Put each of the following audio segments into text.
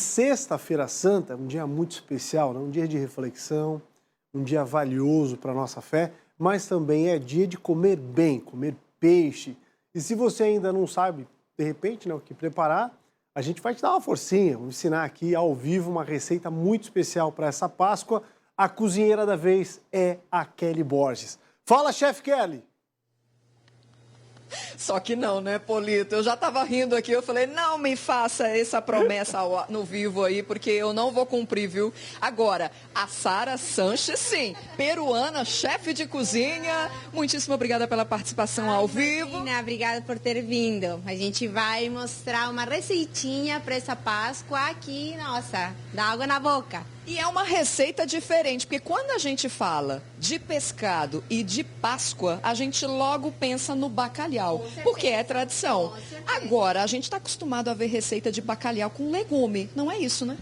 Sexta-feira Santa é um dia muito especial, né? Um dia de reflexão, um dia valioso para a nossa fé, mas também é dia de comer bem, comer peixe. E se você ainda não sabe, de repente, né, o que preparar, a gente vai te dar uma forcinha, vamos ensinar aqui ao vivo uma receita muito especial para essa Páscoa. A cozinheira da vez é a Kelly Borges. Fala, chefe Kelly! Só que não, né, Polito? Eu já estava rindo aqui, eu falei, não me faça essa promessa no vivo aí, porque eu não vou cumprir, viu? Agora, a Sara Sanches, sim, peruana, chefe de cozinha, muitíssimo obrigada pela participação ao vivo. Marina, obrigada por ter vindo. A gente vai mostrar uma receitinha para essa Páscoa aqui, nossa, dá água na boca. E é uma receita diferente, porque quando a gente fala de pescado e de Páscoa, a gente logo pensa no bacalhau, porque é tradição. Agora, a gente está acostumado a ver receita de bacalhau com legume, não é isso, né?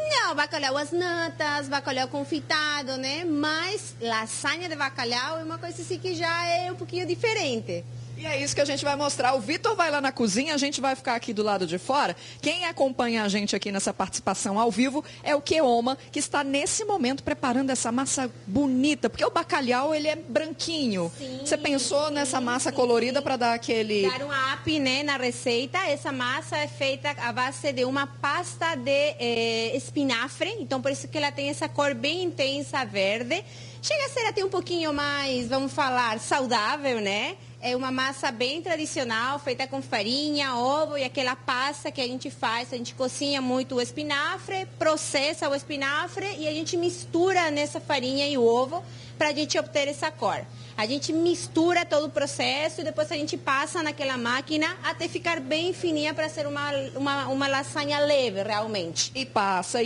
Não, bacalhau às natas, bacalhau confitado, né? Mas lasanha de bacalhau é uma coisa assim que já é um pouquinho diferente. E é isso que a gente vai mostrar. O Vitor vai lá na cozinha, a gente vai ficar aqui do lado de fora. Quem acompanha a gente aqui nessa participação ao vivo é o Keoma, que está nesse momento preparando essa massa bonita, porque o bacalhau, ele é branquinho. Sim, você pensou nessa massa colorida para dar aquele... Dar um up, né, na receita. Essa massa é feita à base de uma pasta de espinafre, então por isso que ela tem essa cor bem intensa, verde. Chega a ser até um pouquinho mais, vamos falar, saudável, né? É uma massa bem tradicional, feita com farinha, ovo e aquela pasta que a gente faz. A gente cozinha muito o espinafre, processa o espinafre e a gente mistura nessa farinha e o ovo para a gente obter essa cor. A gente mistura todo o processo e depois a gente passa naquela máquina até ficar bem fininha para ser uma lasanha leve, realmente. E passa,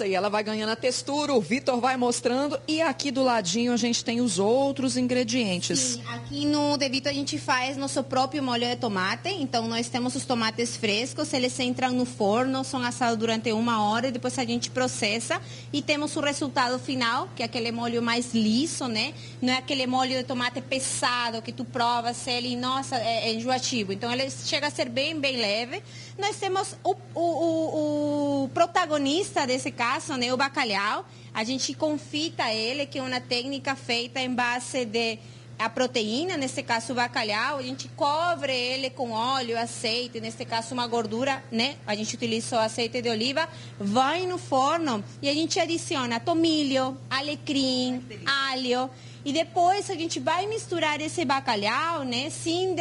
e ela vai ganhando a textura, o Vitor vai mostrando. E aqui do ladinho a gente tem os outros ingredientes. Sim, aqui no De Vitor a gente faz nosso próprio molho de tomate. Então nós temos os tomates frescos, eles entram no forno, são assados durante 1 hora e depois a gente processa. E temos o resultado final, que é aquele molho mais liso, né? Não é aquele molho de tomate pesado que tu provas ele, nossa, é enjoativo. Então ele chega a ser bem leve. Nós temos o protagonista desse caso, né, o bacalhau. A gente confita ele, que é uma técnica feita em base de a proteína, nesse caso o bacalhau, a gente cobre ele com óleo, azeite, nesse caso uma gordura, né? A gente utiliza o azeite de oliva, vai no forno e a gente adiciona tomilho, alecrim, alho. E depois a gente vai misturar esse bacalhau, né, sem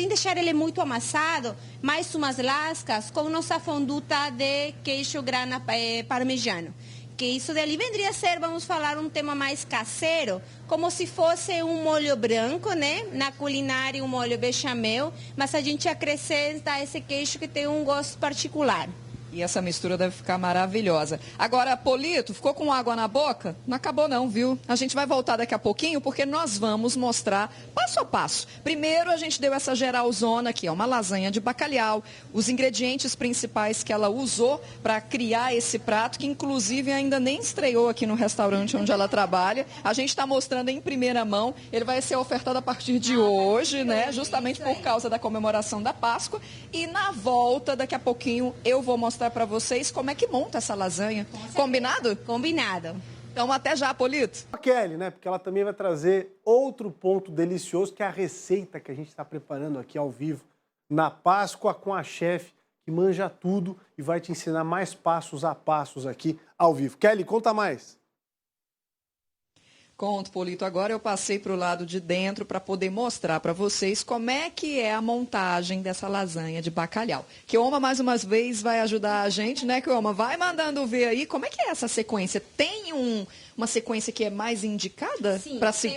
deixar ele muito amassado, mais umas lascas com nossa fonduta de queijo grana parmegiano. Que isso dali vendria a ser, vamos falar, um tema mais caseiro, como se fosse um molho branco, né? Na culinária, um molho bechamel, mas a gente acrescenta esse queijo que tem um gosto particular. E essa mistura deve ficar maravilhosa. Agora, Polito, ficou com água na boca? Não acabou não, viu? A gente vai voltar daqui a pouquinho, porque nós vamos mostrar passo a passo. Primeiro, a gente deu essa geralzona aqui, é uma lasanha de bacalhau, os ingredientes principais que ela usou para criar esse prato, que inclusive ainda nem estreou aqui no restaurante onde ela trabalha. A gente está mostrando em primeira mão. Ele vai ser ofertado a partir de hoje, né? Justamente por causa da comemoração da Páscoa. E na volta, daqui a pouquinho, eu vou mostrar para vocês como é que monta essa lasanha. Combinado? Combinado. Então até já, Polito. A Kelly, né? Porque ela também vai trazer outro ponto delicioso, que é a receita que a gente está preparando aqui ao vivo na Páscoa com a chefe que manja tudo e vai te ensinar mais passos a passos aqui ao vivo. Kelly, conta mais. Conto, Polito. Agora eu passei para o lado de dentro para poder mostrar para vocês como é que é a montagem dessa lasanha de bacalhau. Keoma, mais uma vez, vai ajudar a gente, né, Keoma? Vai mandando ver aí como é que é essa sequência. Tem uma sequência que é mais indicada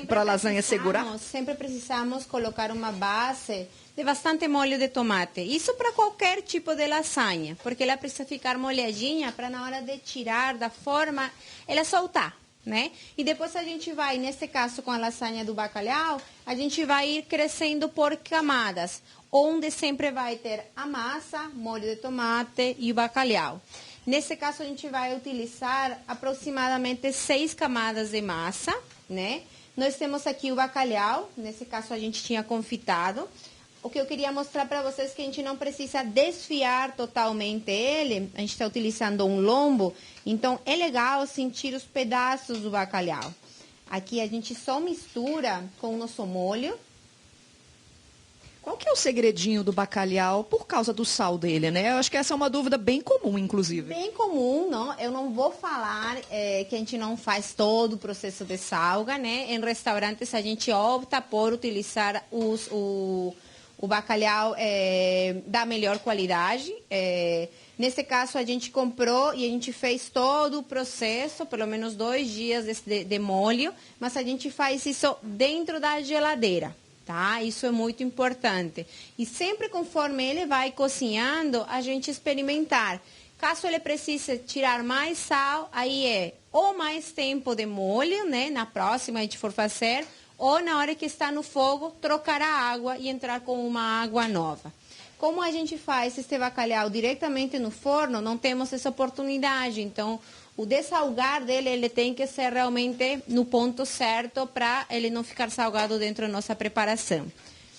para a lasanha segurar? Sempre precisamos colocar uma base de bastante molho de tomate. Isso para qualquer tipo de lasanha, porque ela precisa ficar molhadinha para na hora de tirar da forma, ela soltar. Né? E depois a gente vai, nesse caso com a lasanha do bacalhau, a gente vai ir crescendo por camadas, onde sempre vai ter a massa, molho de tomate e o bacalhau. Nesse caso a gente vai utilizar aproximadamente 6 camadas de massa, né? Nós temos aqui o bacalhau, nesse caso a gente tinha confitado. O que eu queria mostrar para vocês é que a gente não precisa desfiar totalmente ele. A gente está utilizando um lombo, então é legal sentir os pedaços do bacalhau. Aqui a gente só mistura com o nosso molho. Qual que é o segredinho do bacalhau por causa do sal dele, né? Eu acho que essa é uma dúvida bem comum, inclusive. Bem comum, não? Eu não vou falar que a gente não faz todo o processo de salga, né? Em restaurantes a gente opta por utilizar o bacalhau da melhor qualidade. Nesse caso, a gente comprou e a gente fez todo o processo, pelo menos 2 dias de molho, mas a gente faz isso dentro da geladeira, tá? Isso é muito importante. E sempre conforme ele vai cozinhando, a gente experimentar. Caso ele precise tirar mais sal, aí ou mais tempo de molho, né? Na próxima a gente for fazer, ou na hora que está no fogo, trocar a água e entrar com uma água nova. Como a gente faz este bacalhau diretamente no forno, não temos essa oportunidade. Então, o dessalgar dele, ele tem que ser realmente no ponto certo para ele não ficar salgado dentro da nossa preparação.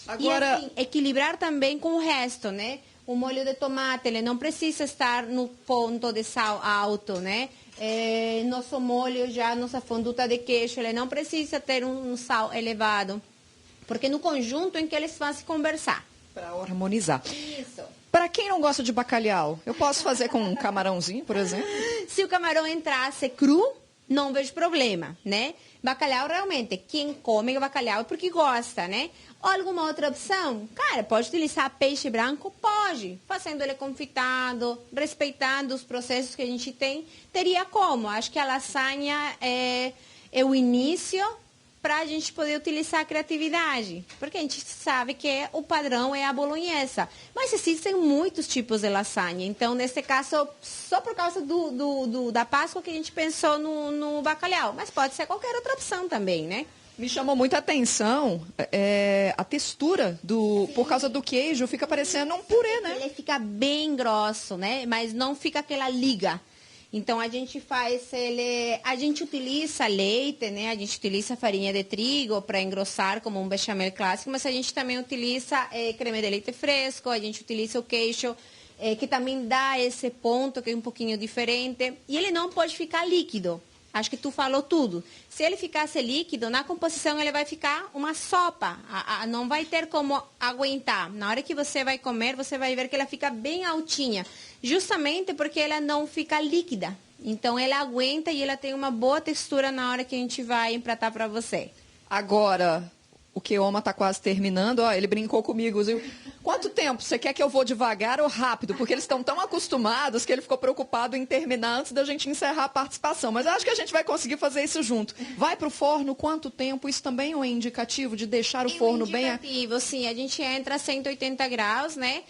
Agora... E assim, equilibrar também com o resto, né? O molho de tomate, ele não precisa estar no ponto de sal alto, né? Nosso molho já, nossa fonduta de queijo, ele não precisa ter um sal elevado, porque no conjunto em que eles vão se conversar. Para harmonizar. Isso. Para quem não gosta de bacalhau, eu posso fazer com um camarãozinho, por exemplo? Se o camarão entrasse cru, não vejo problema, né? Bacalhau, realmente, quem come bacalhau é porque gosta, né? Ou alguma outra opção? Cara, pode utilizar peixe branco? Pode. Fazendo ele confitado, respeitando os processos que a gente tem, teria como. Acho que a lasanha é o início para a gente poder utilizar a criatividade, porque a gente sabe que o padrão é a bolonhesa, mas existem muitos tipos de lasanha, então nesse caso, só por causa da Páscoa que a gente pensou no bacalhau, mas pode ser qualquer outra opção também, né? Me chamou muita atenção a textura, por causa do queijo, fica parecendo um purê, né? Ele fica bem grosso, né? Mas não fica aquela liga. Então, a gente a gente utiliza leite, né? A gente utiliza farinha de trigo para engrossar como um bechamel clássico, mas a gente também utiliza creme de leite fresco, a gente utiliza o queijo, que também dá esse ponto que é um pouquinho diferente. E ele não pode ficar líquido. Acho que tu falou tudo. Se ele ficasse líquido, na composição ele vai ficar uma sopa. Não vai ter como aguentar. Na hora que você vai comer, você vai ver que ela fica bem altinha. Justamente porque ela não fica líquida. Então, ela aguenta e ela tem uma boa textura na hora que a gente vai empratar para você. Agora, o Keoma está quase terminando. Ó, ele brincou comigo. Viu? Quanto tempo? Você quer que eu vou devagar ou rápido? Porque eles estão tão acostumados que ele ficou preocupado em terminar antes da gente encerrar a participação. Mas eu acho que a gente vai conseguir fazer isso junto. Vai para o forno quanto tempo? Isso também é um indicativo de deixar o forno bem... Indicativo, sim. A gente entra a 180 graus, né?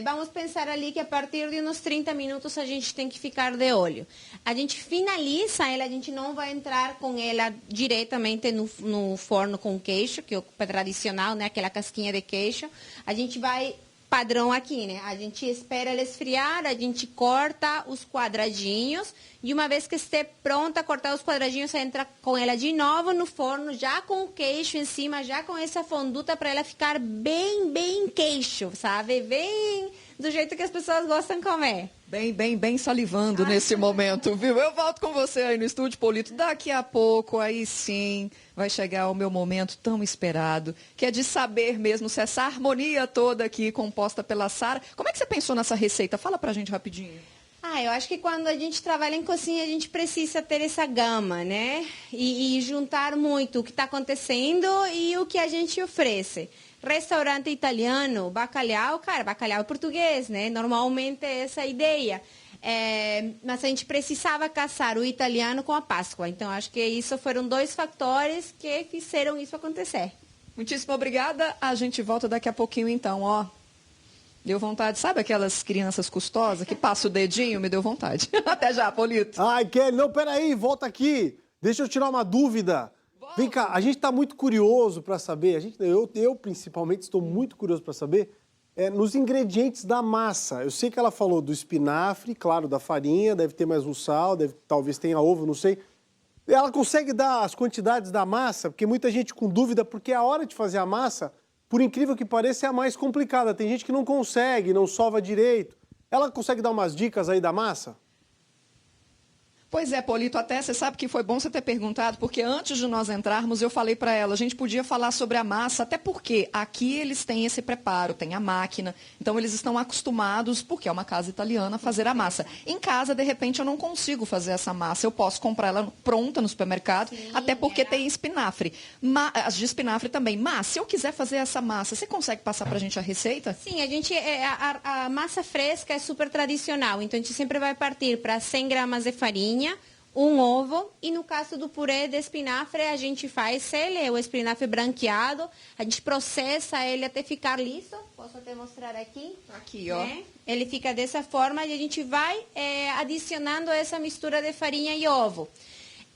Vamos pensar ali que a partir de uns 30 minutos a gente tem que ficar de olho. A gente finaliza ela, a gente não vai entrar com ela diretamente no forno com queijo, que é o tradicional, né? Aquela casquinha de queijo. A gente vai padrão aqui, né? A gente espera ela esfriar, a gente corta os quadradinhos e uma vez que esteja pronta a cortar os quadradinhos, você entra com ela de novo no forno, já com o queijo em cima, já com essa fonduta para ela ficar bem queijo, sabe? Bem do jeito que as pessoas gostam de comer. Bem salivando nesse momento, viu? Eu volto com você aí no estúdio, Polito. Daqui a pouco, aí sim, vai chegar o meu momento tão esperado, que é de saber mesmo se essa harmonia toda aqui, composta pela Sara... Como é que você pensou nessa receita? Fala pra gente rapidinho. Eu acho que quando a gente trabalha em cozinha, a gente precisa ter essa gama, né? E juntar muito o que está acontecendo e o que a gente oferece. Restaurante italiano, bacalhau, cara, bacalhau português, né? Normalmente é essa a ideia. Mas a gente precisava casar o italiano com a Páscoa. Então, acho que isso foram 2 fatores que fizeram isso acontecer. Muitíssimo obrigada. A gente volta daqui a pouquinho, então, ó. Deu vontade, sabe aquelas crianças custosas que passa o dedinho? Me deu vontade. Até já, Polito. Ai, Kelly, não, peraí, volta aqui. Deixa eu tirar uma dúvida. Vem cá, a gente está muito curioso para saber, eu principalmente estou muito curioso para saber, nos ingredientes da massa. Eu sei que ela falou do espinafre, claro, da farinha, deve ter mais um sal, talvez tenha ovo, não sei. Ela consegue dar as quantidades da massa? Porque muita gente com dúvida, porque a hora de fazer a massa por incrível que pareça, é a mais complicada. Tem gente que não consegue, não sova direito. Ela consegue dar umas dicas aí da massa? Pois é, Polito, até você sabe que foi bom você ter perguntado, porque antes de nós entrarmos, eu falei para ela, a gente podia falar sobre a massa, até porque aqui eles têm esse preparo, tem a máquina, então eles estão acostumados, porque é uma casa italiana, a fazer a massa. Em casa, de repente, eu não consigo fazer essa massa, eu posso comprar ela pronta no supermercado, sim, até porque tem espinafre. As de espinafre também. Mas, se eu quiser fazer essa massa, você consegue passar para a gente a receita? Sim, a massa fresca é super tradicional, então a gente sempre vai partir para 100 gramas de farinha, um ovo, e no caso do purê de espinafre, a gente faz ele, o espinafre branqueado, a gente processa ele até ficar liso. Posso até mostrar aqui? Aqui, ó. Né? Ele fica dessa forma e a gente vai adicionando essa mistura de farinha e ovo.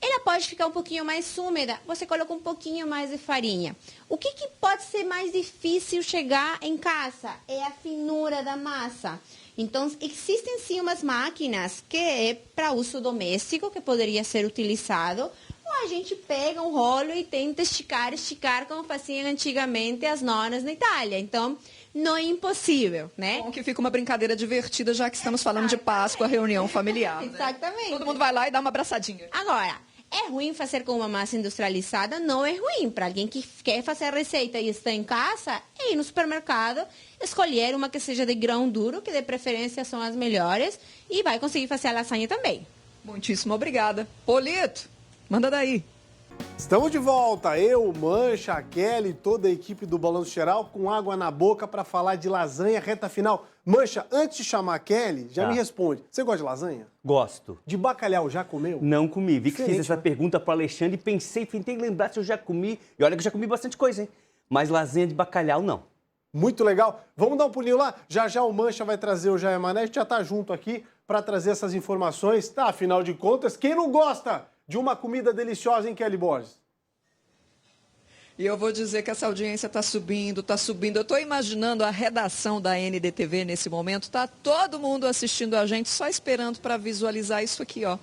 Ela pode ficar um pouquinho mais úmida, você coloca um pouquinho mais de farinha. O que pode ser mais difícil chegar em casa? É a finura da massa. Então, existem sim umas máquinas que é para uso doméstico, que poderia ser utilizado, ou a gente pega um rolo e tenta esticar, como faziam antigamente as nonas na Itália. Então, não é impossível, né? Bom que fica uma brincadeira divertida, já que estamos falando de Páscoa, reunião familiar. Né? Exatamente. Todo mundo vai lá e dá uma abraçadinha. Agora, é ruim fazer com uma massa industrializada? Não é ruim. Para alguém que quer fazer a receita e está em casa, é ir no supermercado, escolher uma que seja de grão duro, que de preferência são as melhores, e vai conseguir fazer a lasanha também. Muitíssimo obrigada. Polito, manda daí. Estamos de volta, eu, Mancha, a Kelly, toda a equipe do Balanço Geral, com água na boca para falar de lasanha, reta final. Mancha, antes de chamar a Kelly, já me responde. Você gosta de lasanha? Gosto. De bacalhau, já comeu? Não comi. Vi que fiz essa né? pergunta para o Alexandre e pensei, tentei lembrar se eu já comi. E olha que eu já comi bastante coisa, hein? Mas lasanha de bacalhau, não. Muito legal. Vamos dar um pulinho lá? Já já o Mancha vai trazer o Jair Mané, a gente já tá junto aqui para trazer essas informações. Tá, afinal de contas, quem não gosta de uma comida deliciosa, hein, Kelly Borges? E eu vou dizer que essa audiência está subindo, está subindo. Eu estou imaginando a redação da NDTV nesse momento. Está todo mundo assistindo a gente, só esperando para visualizar isso aqui, ó.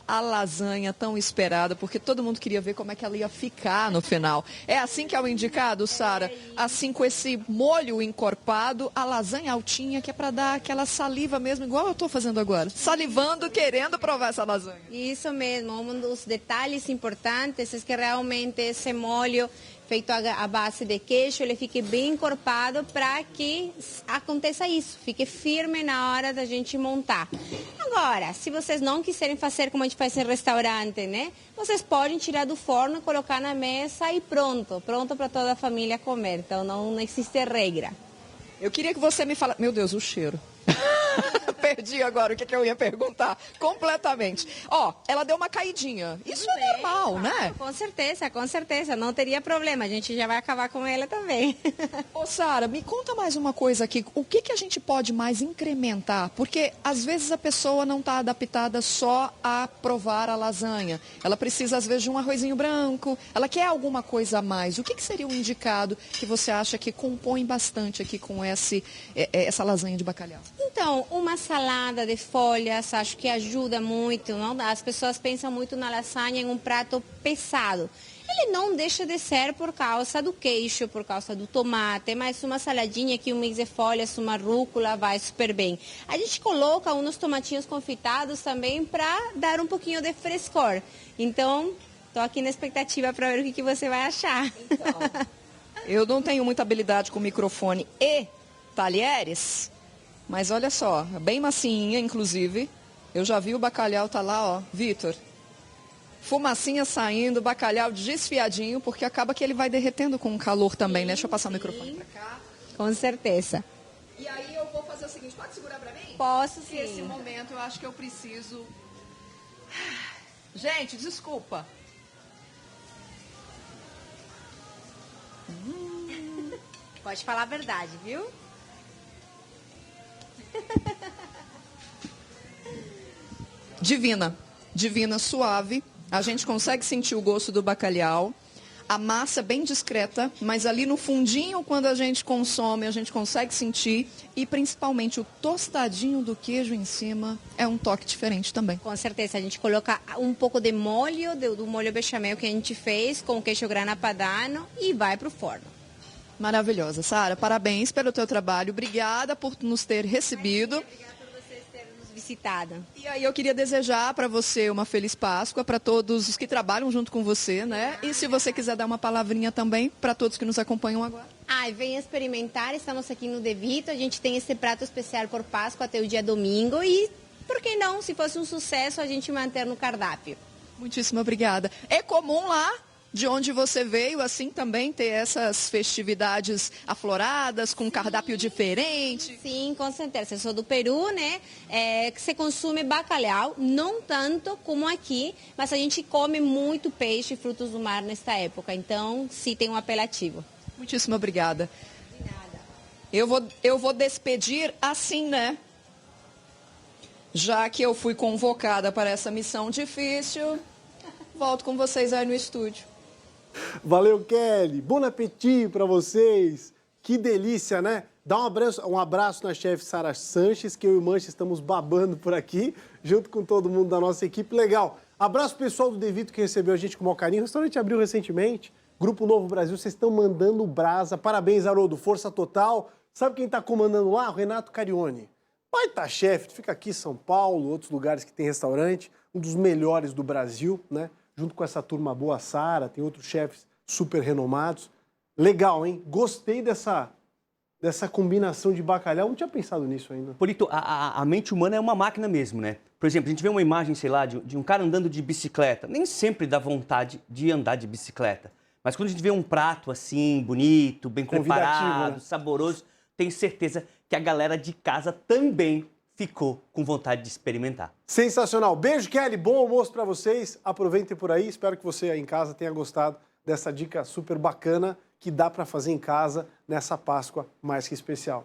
A lasanha tão esperada, porque todo mundo queria ver como é que ela ia ficar no final. É assim que é o indicado, Sara? Assim, com esse molho encorpado, a lasanha altinha, que é para dar aquela saliva mesmo, igual eu estou fazendo agora. Salivando, querendo provar essa lasanha. Isso mesmo. Um dos detalhes importantes é que realmente esse molho feito à base de queijo, ele fique bem encorpado para que aconteça isso, fique firme na hora da gente montar. Agora, se vocês não quiserem fazer como a gente faz em restaurante, né? Vocês podem tirar do forno, colocar na mesa e pronto para toda a família comer. Então não existe regra. Eu queria que você me falasse... Meu Deus, o cheiro. Perdi agora o que eu ia perguntar. Completamente. Ó, ela deu uma caidinha. Isso é normal, né? Com certeza. Não teria problema. A gente já vai acabar com ela também. Ô, Sara, me conta mais uma coisa aqui. O que a gente pode mais incrementar? Porque, às vezes, a pessoa não está adaptada só a provar a lasanha. Ela precisa, às vezes, de um arrozinho branco. Ela quer alguma coisa a mais. O que seria o indicado que você acha que compõe bastante aqui com essa lasanha de bacalhau? Então, uma salada de folhas, acho que ajuda muito, não? As pessoas pensam muito na lasanha em um prato pesado. Ele não deixa de ser por causa do queijo, por causa do tomate, mas uma saladinha aqui, um mix de folhas, uma rúcula, vai super bem. A gente coloca uns tomatinhos confitados também para dar um pouquinho de frescor. Então, estou aqui na expectativa para ver o que você vai achar. Então, eu não tenho muita habilidade com microfone e talheres, mas olha só, bem macinha, inclusive. Eu já vi o bacalhau, tá lá, ó, Vitor. Fumacinha saindo, bacalhau desfiadinho, porque acaba que ele vai derretendo com o calor também, né? Deixa eu passar o microfone pra cá. Com certeza. E aí eu vou fazer o seguinte, pode segurar pra mim? Posso sim. Nesse momento eu acho que eu preciso... Gente, desculpa. Pode falar a verdade, viu? Divina, suave. A gente consegue sentir o gosto do bacalhau. A massa bem discreta, mas ali no fundinho, quando a gente consome, a gente consegue sentir. E principalmente o tostadinho do queijo em cima é um toque diferente também. Com certeza, a gente coloca um pouco de molho, do molho bechamel que a gente fez com queijo grana padano e vai pro forno. Maravilhosa. Sara, parabéns pelo teu trabalho. Obrigada por nos ter recebido. Obrigada por vocês terem nos visitado. E aí eu queria desejar para você uma feliz Páscoa, para todos os que trabalham junto com você, né? E se você quiser dar uma palavrinha também para todos que nos acompanham agora. Venha experimentar, estamos aqui no Devito, a gente tem esse prato especial por Páscoa até o dia domingo e, por que não, se fosse um sucesso, a gente manter no cardápio. Muitíssimo obrigada. É comum lá, de onde você veio, assim também ter essas festividades afloradas, com cardápio diferente? Sim, com certeza. Eu sou do Peru, né? Que se consome bacalhau, não tanto como aqui, mas a gente come muito peixe e frutos do mar nesta época. Então, sim, tem um apelativo. Muitíssimo obrigada. De nada. Eu vou despedir assim, né? Já que eu fui convocada para essa missão difícil, volto com vocês aí no estúdio. Valeu, Kelly. Bom apetite para vocês. Que delícia, né? Dá um abraço na chefe Sara Sanches, que eu e o Mancha estamos babando por aqui, junto com todo mundo da nossa equipe. Legal. Abraço pessoal do Devito que recebeu a gente com o maior carinho. O restaurante abriu recentemente. Grupo Novo Brasil, vocês estão mandando brasa. Parabéns, Haroldo. Força total. Sabe quem está comandando lá? O Renato Carione. Baita chefe, fica aqui em São Paulo, outros lugares que tem restaurante, um dos melhores do Brasil, né? Junto com essa turma boa, Sara, tem outros chefes super renomados. Legal, hein? Gostei dessa combinação de bacalhau, não tinha pensado nisso ainda. Polito, a mente humana é uma máquina mesmo, né? Por exemplo, a gente vê uma imagem, sei lá, de um cara andando de bicicleta. Nem sempre dá vontade de andar de bicicleta. Mas quando a gente vê um prato assim, bonito, bem preparado, né? Saboroso, tenho certeza que a galera de casa também ficou com vontade de experimentar. Sensacional. Beijo, Kelly. Bom almoço para vocês. Aproveitem por aí. Espero que você aí em casa tenha gostado dessa dica super bacana que dá para fazer em casa nessa Páscoa mais que especial.